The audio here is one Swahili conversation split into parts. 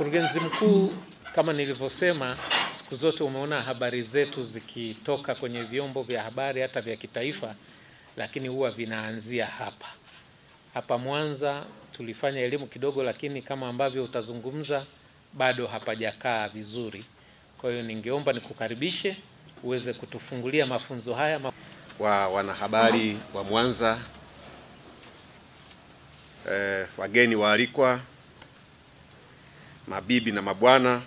Mkurugenzi mkuu, kama nilivyosema, siku zote umeona habari zetu zikitoka kwenye vyombo vya habari hata vya kitaifa, lakini huwa vinaanzia hapa Mwanza. Tulifanya elimu kidogo, lakini kama ambavyo utazungumza bado hapajakaa vizuri. Kwa hiyo ningeomba nikukaribishe uweze kutufungulia mafunzo haya wa wanahabari wa Mwanza, wageni waalikwa, mabibi na mabwana,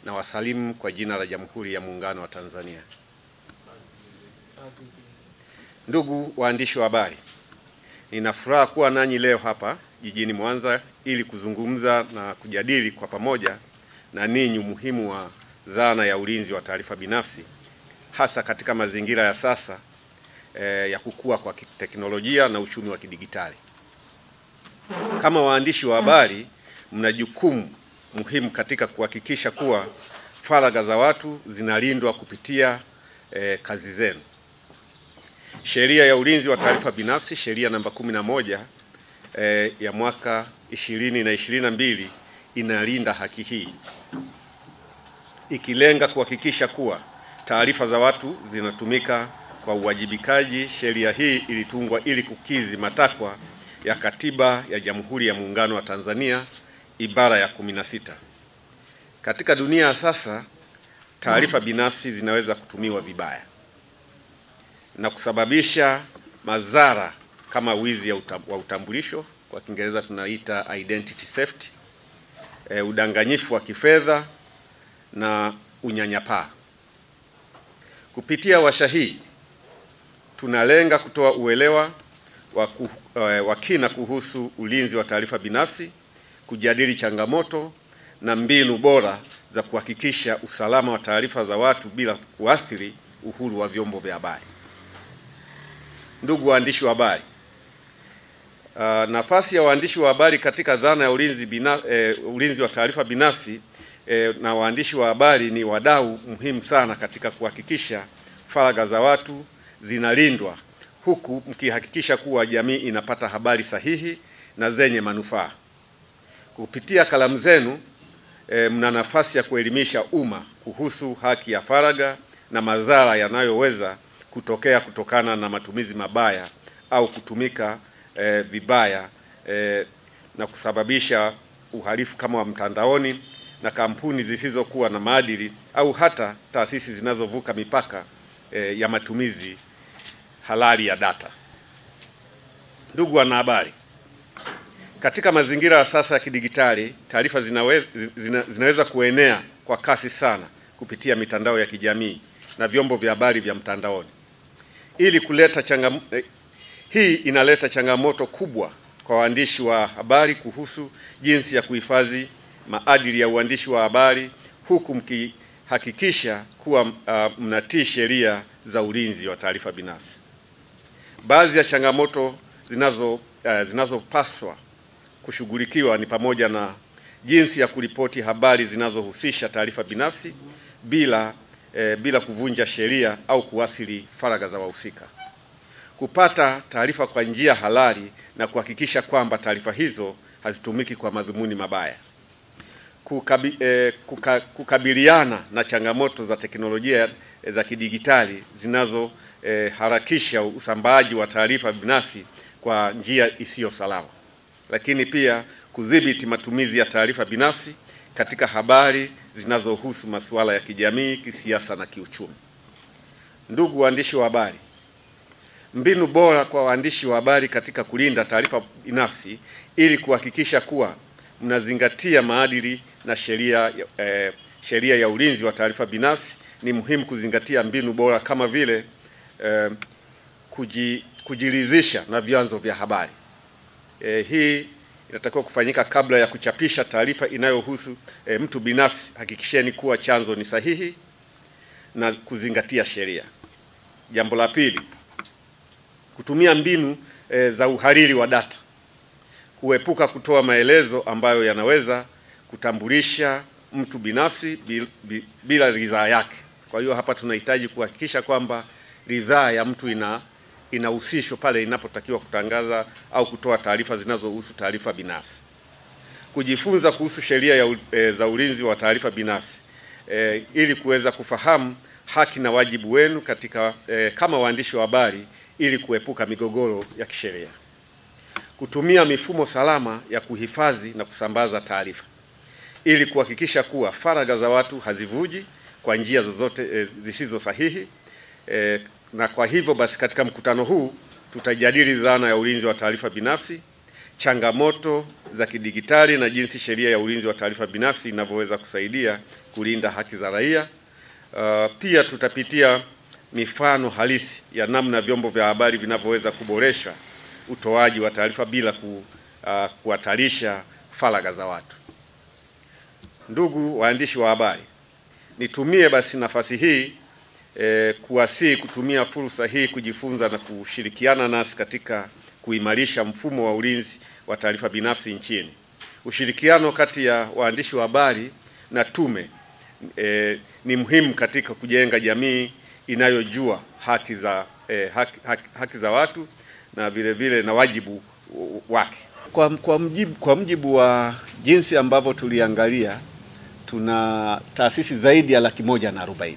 na wasalimu kwa jina la Jamhuri ya Muungano wa Tanzania. Ndugu waandishi wa habari, nina furaha kuwa nanyi leo hapa jijini Mwanza ili kuzungumza na kujadili kwa pamoja na ninyi umuhimu wa dhana ya ulinzi wa taarifa binafsi, hasa katika mazingira ya sasa ya kukua kwa teknolojia na uchumi wa kidigitali. Kama waandishi wa habari, mna jukumu muhimu katika kuhakikisha kuwa faragha za watu zinalindwa kupitia kazi zenu. Sheria ya ulinzi wa taarifa binafsi, sheria namba 11 ya mwaka 2022 inalinda haki hii, ikilenga kuhakikisha kuwa taarifa za watu zinatumika kwa uwajibikaji. Sheria hii ilitungwa ili kukidhi matakwa ya Katiba ya Jamhuri ya Muungano wa Tanzania ibara ya 16. Katika dunia ya sasa, taarifa binafsi zinaweza kutumiwa vibaya na kusababisha madhara kama wizi wa utambulisho, kwa Kiingereza tunaita identity theft, udanganyifu wa kifedha na unyanyapaa. Kupitia warsha hii tunalenga kutoa uelewa wa kina kuhusu ulinzi wa taarifa binafsi, kujadili changamoto na mbinu bora za kuhakikisha usalama wa taarifa za watu bila kuathiri uhuru wa vyombo vya habari. Ndugu waandishi wa habari, nafasi ya waandishi wa habari katika dhana ya ulinzi wa taarifa binafsi, na waandishi wa habari ni wadau muhimu sana katika kuhakikisha faragha za watu zinalindwa, huku mkihakikisha kuwa jamii inapata habari sahihi na zenye manufaa. Kupitia kalamu zenu, mna nafasi ya kuelimisha umma kuhusu haki ya faragha na madhara yanayoweza kutokea kutokana na matumizi mabaya au kutumika vibaya na kusababisha uhalifu kama wa mtandaoni na kampuni zisizokuwa na maadili au hata taasisi zinazovuka mipaka ya matumizi halali ya data. Ndugu wanahabari, katika mazingira ya sasa ya kidigitali, taarifa zinaweza kuenea kwa kasi sana kupitia mitandao ya kijamii na vyombo vya habari vya mtandaoni. Hii inaleta changamoto kubwa kwa waandishi wa habari kuhusu jinsi ya kuhifadhi maadili ya uandishi wa habari, huku mkihakikisha kuwa mnatii sheria za ulinzi wa taarifa binafsi. Baadhi ya changamoto zinazopaswa kushughulikiwa ni pamoja na jinsi ya kuripoti habari zinazohusisha taarifa binafsi bila kuvunja sheria au kuathiri faragha za wahusika, kupata taarifa kwa njia halali na kuhakikisha kwamba taarifa hizo hazitumiki kwa madhumuni mabaya, kukabiliana na changamoto za teknolojia za kidigitali zinazoharakisha usambaaji wa taarifa binafsi kwa njia isiyo salama, lakini pia kudhibiti matumizi ya taarifa binafsi katika habari zinazohusu masuala ya kijamii, kisiasa na kiuchumi. Ndugu waandishi wa habari, mbinu bora kwa waandishi wa habari katika kulinda taarifa binafsi ili kuhakikisha kuwa mnazingatia maadili na sheria ya ulinzi wa taarifa binafsi, ni muhimu kuzingatia mbinu bora kama vile kujiridhisha na vyanzo vya habari. Hii inatakiwa kufanyika kabla ya kuchapisha taarifa inayohusu mtu binafsi. Hakikisheni kuwa chanzo ni sahihi na kuzingatia sheria. Jambo la pili, kutumia mbinu za uhariri wa data, kuepuka kutoa maelezo ambayo yanaweza kutambulisha mtu binafsi bila ridhaa yake. Kwa hiyo hapa tunahitaji kuhakikisha kwamba ridhaa ya mtu inahusishwa pale inapotakiwa kutangaza au kutoa taarifa zinazohusu taarifa binafsi. kujifunza kuhusu sheria za ulinzi wa taarifa binafsi ili kuweza kufahamu haki na wajibu wenu katika kama waandishi wa habari ili kuepuka migogoro ya kisheria. Kutumia mifumo salama ya kuhifadhi na kusambaza taarifa ili kuhakikisha kuwa faragha za watu hazivuji kwa njia zozote zisizo sahihi. Na kwa hivyo basi, katika mkutano huu tutajadili dhana ya ulinzi wa taarifa binafsi, changamoto za kidigitali na jinsi sheria ya ulinzi wa taarifa binafsi inavyoweza kusaidia kulinda haki za raia. Pia tutapitia mifano halisi ya namna vyombo vya habari vinavyoweza kuboresha utoaji wa taarifa bila kuhatarisha faragha za watu. Ndugu waandishi wa habari, nitumie basi nafasi hii kuwasihi kutumia fursa hii kujifunza na kushirikiana nasi katika kuimarisha mfumo wa ulinzi wa taarifa binafsi nchini. Ushirikiano kati ya waandishi wa habari na tume ni muhimu katika kujenga jamii inayojua haki za watu na vile vile na wajibu wake. Kwa mjibu wa jinsi ambavyo tuliangalia, tuna taasisi zaidi ya 140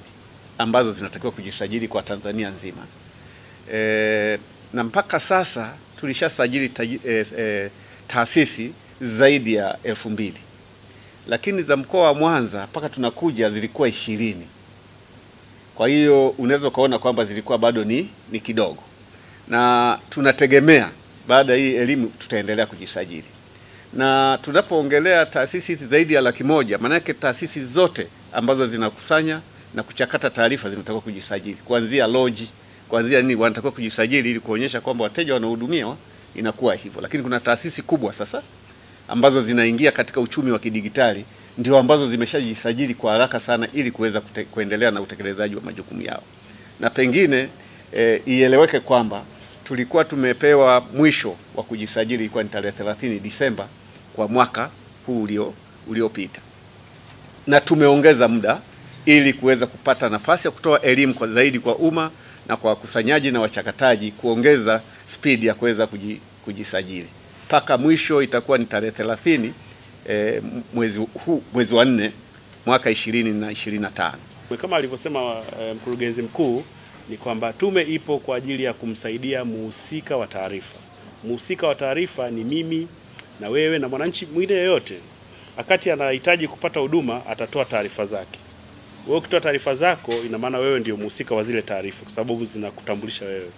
ambazo zinatakiwa kujisajili kwa Tanzania nzima. Na mpaka sasa tulishasajili taasisi zaidi ya 2000. Lakini za mkoa wa Mwanza mpaka tunakuja zilikuwa 20. Kwa hiyo unaweza kuona kwamba zilikuwa bado ni kidogo. Na tunategemea baada hii elimu tutaendelea kujisajili. Na tunapoongelea taasisi hizi zaidi ya 100, maana yake taasisi zote ambazo zinakusanya na kuchakata taarifa zinatakiwa kujisajili. Kuanzia lodge, kuanzia nini, wanatakiwa kujisajili ili kuonyesha kwamba wateja wanahudumiwa inakuwa hivyo. Lakini kuna taasisi kubwa sasa ambazo zinaingia katika uchumi wa kidigitali, ndio ambazo zimeshajisajili kwa haraka sana ili kuweza kuendelea na utekelezaji wa majukumu yao. Na pengine ieleweke kwamba tulikuwa tumepewa mwisho wa kujisajili ilikuwa ni tarehe 30 Disemba kwa mwaka huu uliopita. Na tumeongeza muda ili kuweza kupata nafasi ya kutoa elimu zaidi kwa umma na kwa wakusanyaji na wachakataji, kuongeza speed ya kuweza kujisajili. Paka mwisho itakuwa ni tarehe 30 mwezi wa 4 mwaka 2025. Kama alivyosema mkurugenzi mkuu, ni kwamba tume ipo kwa ajili ya kumsaidia muhusika wa taarifa. Muhusika wa taarifa ni mimi na wewe na mwananchi mwingine yoyote. Wakati anahitaji kupata huduma atatoa taarifa zake. Wewe ukitoa taarifa zako, ina maana wewe ndio muhusika wa zile taarifa kwa sababu zinakutambulisha wewe.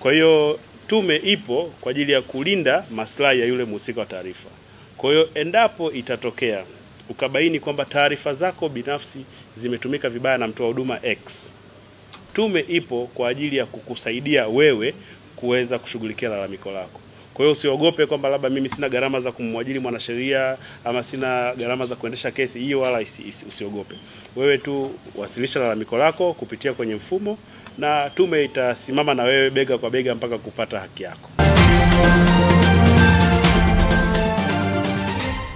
Kwa hiyo tume ipo kwa ajili ya kulinda maslahi ya yule muhusika wa taarifa. Kwa hiyo endapo itatokea ukabaini kwamba taarifa zako binafsi zimetumika vibaya na mtoa huduma X, tume ipo kwa ajili ya kukusaidia wewe kuweza kushughulikia lalamiko lako. Kwa hiyo usiogope kwamba labda mimi sina gharama za kumwajiri mwanasheria ama sina gharama za kuendesha kesi. Hiyo wala usiogope. Wewe tu wasilisha lalamiko lako kupitia kwenye mfumo na tume itasimama na wewe bega kwa bega mpaka kupata haki yako.